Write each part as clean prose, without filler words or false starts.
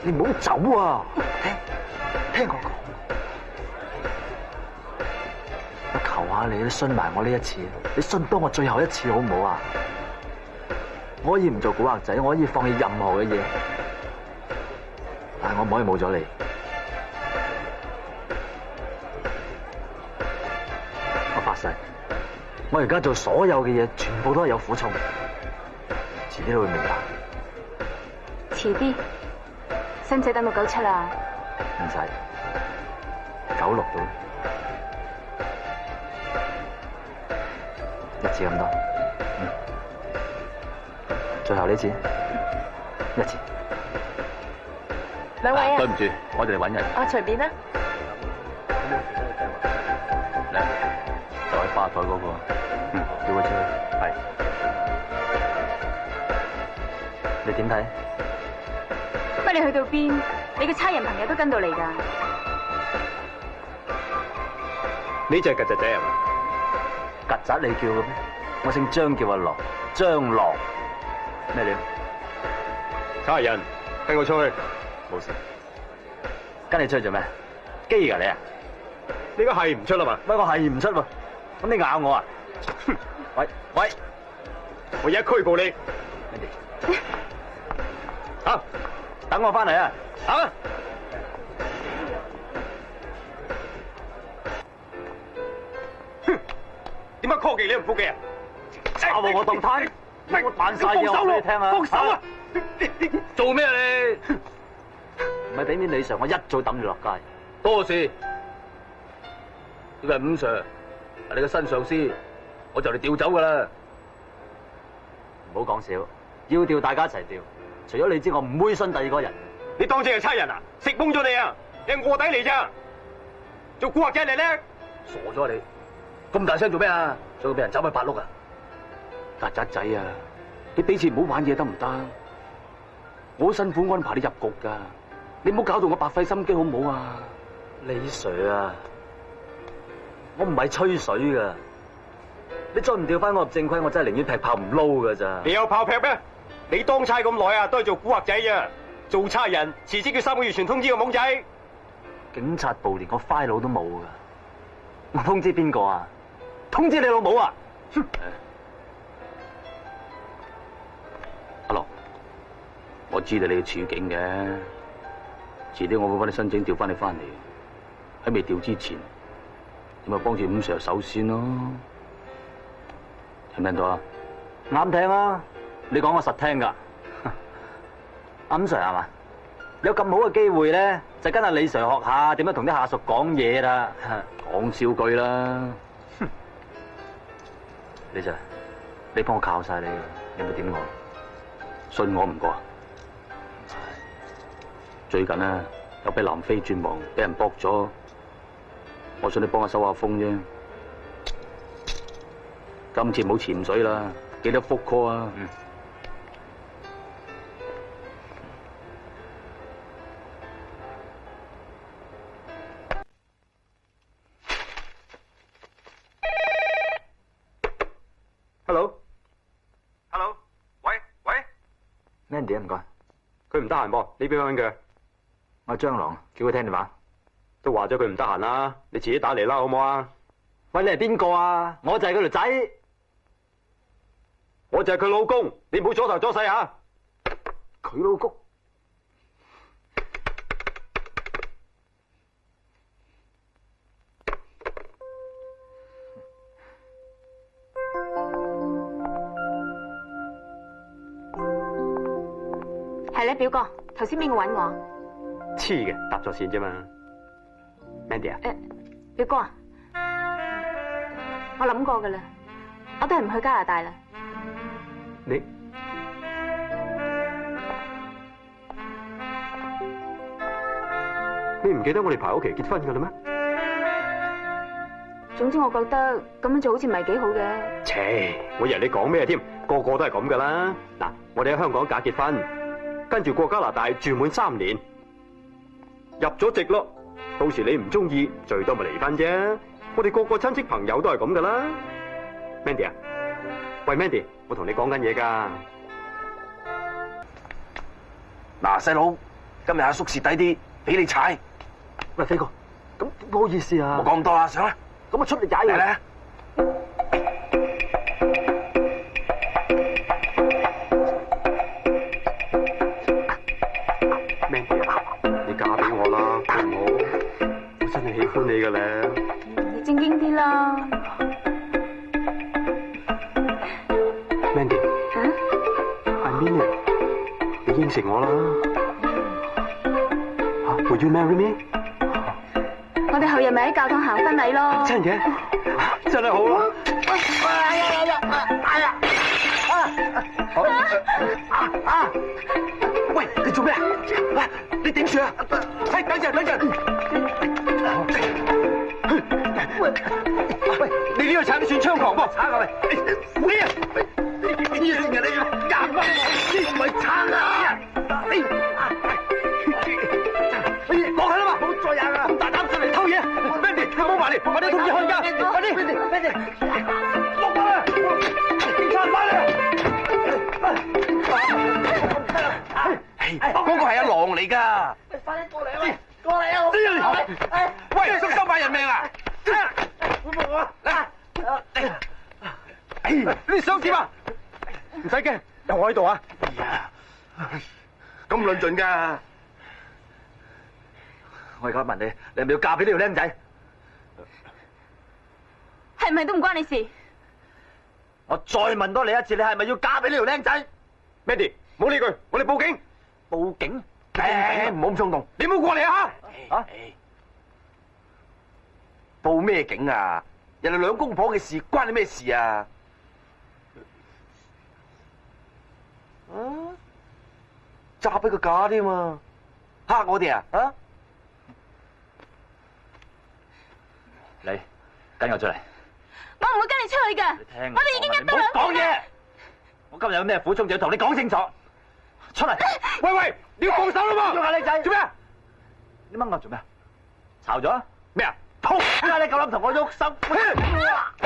你唔好走啊！聽我講，我求下你，你信埋我呢一次，你信多我最後一次好唔好啊？我可以唔做古惑仔，我可以放棄任何嘅嘢，但係我唔可以冇咗你。我發誓，我而家做所有嘅嘢，全部都係有苦衷，遲啲你會明白。遲啲，使唔使等到97啊？唔使，96到，一次咁多，最後呢次，一次。兩位啊，對唔住，我哋嚟揾人。啊，隨便啦。嚟，就喺吧台嗰個，叫佢出去。係。你點睇？乜你去到邊，你嘅差人朋友都跟到嚟㗎？呢隻係曱甴仔係嘛？曱甴你叫嘅咩？我姓張，叫阿郎，張郎。咩料？差人，跟我出去。冇事。跟你出去做咩？機㗎你啊？你而家係唔出啦嘛？喂，我係唔出喎。咁你咬我啊？喂喂，我而家拘捕你。好，等我翻嚟啊！啊！哼，點解 call 記你唔復記啊？打我當攤，我扮晒嘢話俾你聽啊！放手啊！你做咩啊你？唔係俾面李 Sir，我一早抌住落街。多事。呢個係伍 Sir，係你嘅新上司，我就嚟調走噶啦。唔好講笑，要調大家一齊調。除咗你之外，我唔會信第二個人。你當正係差人啊？食懵咗你啊！你係臥底嚟咋？做古惑仔嚟咧？傻咗你！咁大聲做咩啊？想俾人走去八碌啊？曱甴仔啊！你俾錢唔好玩嘢得唔得？我好辛苦安排你入局噶，你唔好搞到我白費心機好唔好啊？李 Sir 啊，我唔係吹水噶。你再唔調翻我入正規，我真係寧願劈炮唔撈噶咋。你有炮劈咩？你當差咁耐啊，都係做古惑仔啊！做差人辭職要3個月前通知個懵仔。警察部連個 file 都冇噶，我通知邊個啊？通知你老母啊！阿樂，我知道你嘅處境嘅，遲啲我會幫你申請調翻你翻嚟。喺未調之前，你咪幫住伍 Sir 手先咯。聽唔聽到啊？啱聽啊！你講我實聽噶。伍 Sir 係嘛？有咁好嘅機會咧，就跟阿李 Sir 學下點樣同啲下屬講嘢啦。講笑句啦。李 Sir，你幫我靠晒你，有冇點我？信我唔過。最近啊，有批南非轉王俾人駁咗，我想你幫我收下風啫。今次冇潛水啦，記得復 call 啊。Hello，喂， Mandy 唔該，佢唔得閒噃，你俾翻佢。我係張郎，叫佢聽電話。都話咗佢唔得閒啦，你自己打嚟啦，好唔好啊？喂，你係邊個啊？我就係佢條仔，我就係佢老公，你唔好阻頭阻勢吓。佢老公。係咧，表哥，頭先邊個搵我？黐嘅，搭咗線啫嘛。Mandy 啊？表哥啊，我諗過噶啦，我都係唔去加拿大啦。你唔記得我哋排好期結婚噶啦咩？總之我覺得咁樣做好似唔係幾好嘅。切，我以為你講咩添？個個都係咁噶啦。嗱，我哋喺香港假結婚，跟住過加拿大住滿3年，入咗籍咯。到時你唔中意，最多咪離婚啫。我哋個個親戚朋友都係咁噶啦。Mandy 啊，喂 Mandy，我同你講緊嘢噶。嗱，細佬，今日阿叔蝕底啲，俾你踩。喂，飛哥，咁唔好意思啊。冇講咁多啦，上啦。咁我出嚟踩佢。嚟啦。Mandy 啊，你嫁俾我啦，好唔好？我真係喜歡你噶咧。你正經啲啦。Mandy，I mean it，你應承我啦。Would you marry me？ 我哋後日咪喺教堂行婚禮咯。真嘅，真係好啊！喂，你做咩啊？你頂住啊！係，等陣。喂，你呢個鏟你算猖狂噃？鏟啊喂！你啊！你成日你夾乜？你唔係鏟啊！落去啦嘛！唔好再扔啊！咁大膽上嚟偷嘢 ，Mandy， 你唔好埋嚟，快啲通知看更，快啲 ，Mandy， 落啦！警察翻嚟！嗰個係阿狼嚟㗎。快啲過嚟啊！過嚟啊！喂，縮收買人命啊！會冇我嚟！你想點啊？唔使驚，有我喺度啊！咁論盡㗎。我而家問你，你係咪要嫁俾呢條僆仔？係咪都唔關你事？我再問多你一次，你係咪要嫁俾呢條僆仔 ？Mandy，唔好理佢，我哋報警。報警？唔好咁衝動，你唔好過嚟啊！啊？報咩警啊？人哋兩公婆嘅事，關你咩事啊？揸俾個假添嘛，嚇我哋啊！啊？你跟我出嚟。我唔會跟你出去㗎。你聽我哋已經一刀兩斷。唔好講嘢。我今日有咩苦衷就要同你講清楚。出嚟！喂，你要放手啦嘛！喐下你仔，做咩？你掹我做咩？嘈咗？咩啊？點解你夠膽同我喐手？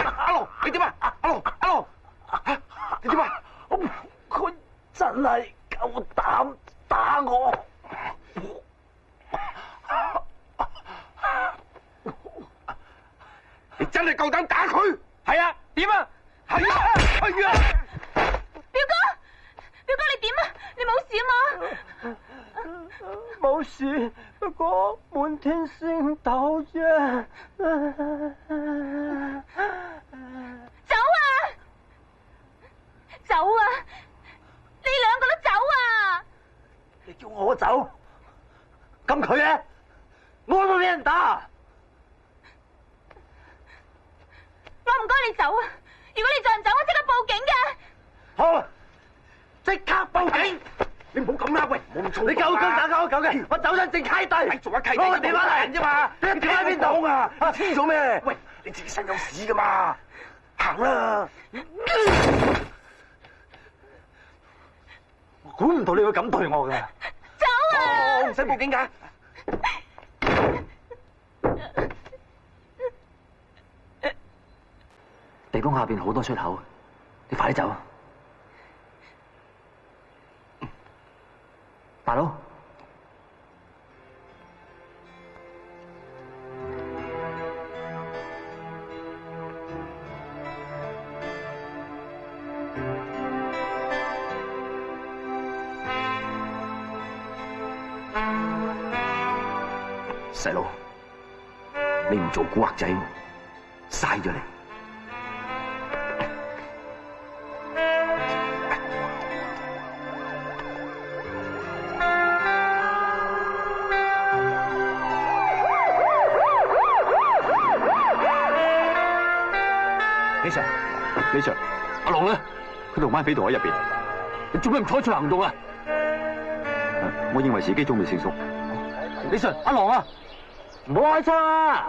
阿龍，你點啊？阿龍，你點啊？佢真係夠膽打我。你真係夠膽打佢？係啊，點啊？係啊，係啊！表哥你點啊？你冇事啊嘛？冇事，不過滿天星斗啫。走啊！走啊！你兩個都走啊！你叫我走，咁佢咧，我會俾人打。我唔該你走啊！如果你再唔走，我即刻報警嘅。好，即刻報警！你唔好咁啦，喂，冇咁衝你夠膽打鳩狗嘅，我走親正契弟，做下契弟，我個電話嚟啫嘛，你電話喺邊度啊？黐咗咩？喂，你自己身有屎噶嘛？行啦！我估唔到你會咁對我嘅。走啊！唔使報警㗎。地宮下邊好多出口，你快啲走。大佬，細佬，你唔做古惑仔，嘥咗你。李 Sir， 阿龍咧，佢同班匪徒喺入邊，你做咩唔採取行動啊？我認為時機仲未成熟。李 Sir， 阿龍啊，唔好開槍啊！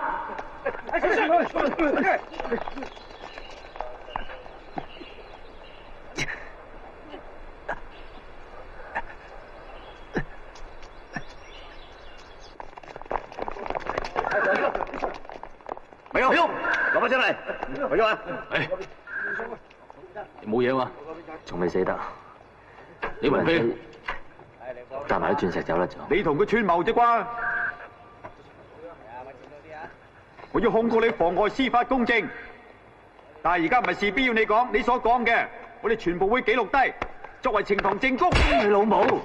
咪喐，攞把槍嚟，咪喐啊！你冇嘢嘛？仲未死得。李雲飛，暫埋啲鑽石走甩咗。你同佢串謀啫啩？我要控告你妨礙司法公正，但係而家唔係事必要你講，你所講嘅，我哋全部會記錄低，作為呈堂證供。你老母！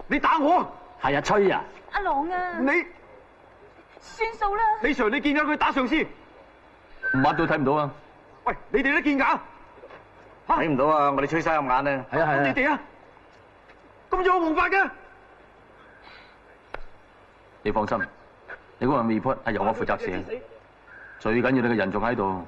你打我？係啊，吹啊！阿郎啊，你算數啦。李 Sir， 你見咗佢打上司？乜都睇唔到啊！喂，你哋都見㗎？睇唔到啊！我哋吹晒入眼咧。係啊係啊。你哋啊，咁有冇辦法嘅？你放心，你嗰個 report 係由我負責寫，最緊要你個人仲喺度，